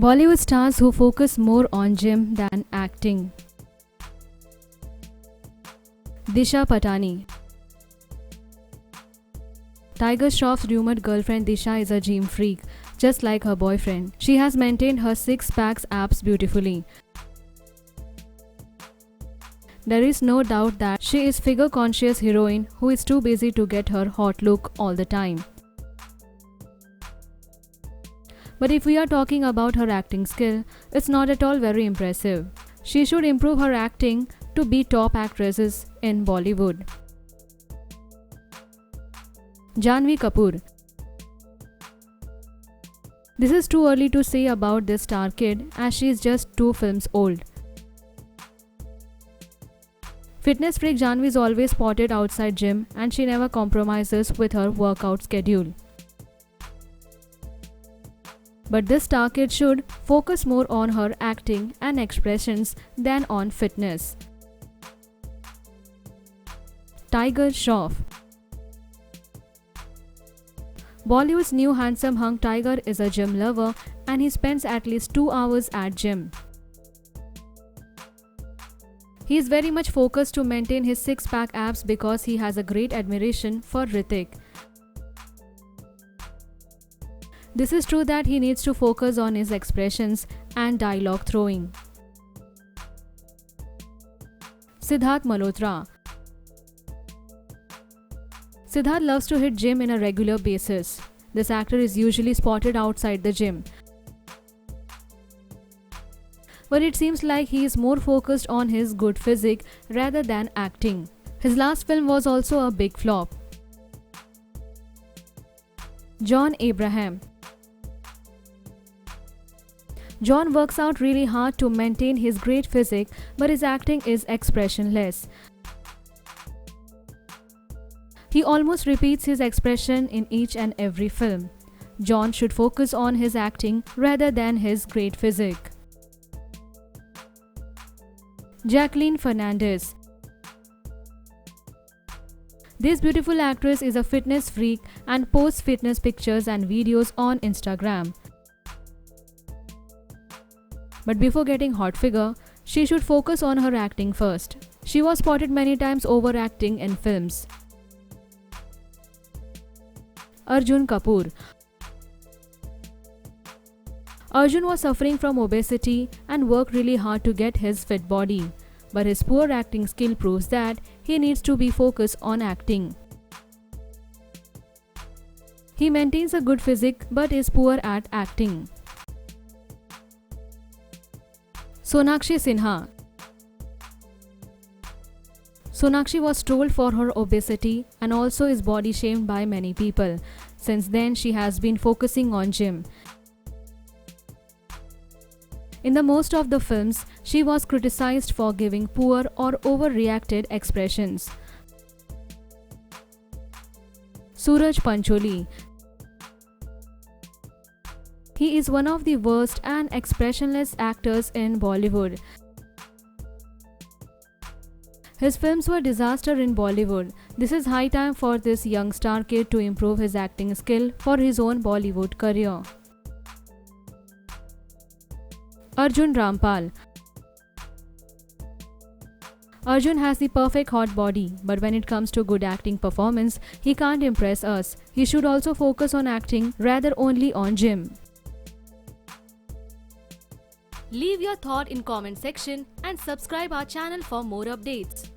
Bollywood stars who focus more on gym than acting. Disha Patani. Tiger Shroff's rumored girlfriend Disha is a gym freak, just like her boyfriend. She has maintained her six-pack abs beautifully. There is no doubt that she is figure-conscious heroine who is too busy to get her hot look all the time. But if we are talking about her acting skill, it's not at all very impressive. She should improve her acting to be top actresses in Bollywood. Janhvi Kapoor. This is too early to say about this star kid as she is just 2 films old. Fitness freak Janhvi is always spotted outside gym and she never compromises with her workout schedule. But this star kid should focus more on her acting and expressions than on fitness. Tiger Shroff. Bollywood's new handsome hunk Tiger is a gym lover and he spends at least 2 hours at gym. He is very much focused to maintain his six-pack abs because he has a great admiration for Hrithik. This is true that he needs to focus on his expressions and dialogue throwing. Siddharth Malhotra. Siddharth loves to hit gym in a regular basis. This actor is usually spotted outside the gym. But it seems like he is more focused on his good physique rather than acting. His last film was also a big flop. John Abraham. John works out really hard to maintain his great physique, but his acting is expressionless. He almost repeats his expression in each and every film. John should focus on his acting rather than his great physique. Jacqueline Fernandez. This beautiful actress is a fitness freak and posts fitness pictures and videos on Instagram. But before getting hot figure, she should focus on her acting first. She was spotted many times overacting in films. Arjun Kapoor. Arjun was suffering from obesity and worked really hard to get his fit body. But his poor acting skill proves that he needs to be focused on acting. He maintains a good physique but is poor at acting. Sonakshi Sinha. Sonakshi was trolled for her obesity and also is body shamed by many people. Since then, she has been focusing on gym. In the most of the films, she was criticized for giving poor or overreacted expressions. Suraj Pancholi. He is one of the worst and expressionless actors in Bollywood. His films were disaster in Bollywood. This is high time for this young star kid to improve his acting skill for his own Bollywood career. Arjun Rampal. Arjun has the perfect hot body, but when it comes to good acting performance, he can't impress us. He should also focus on acting rather only on gym. Leave your thought in comment section and subscribe our channel for more updates.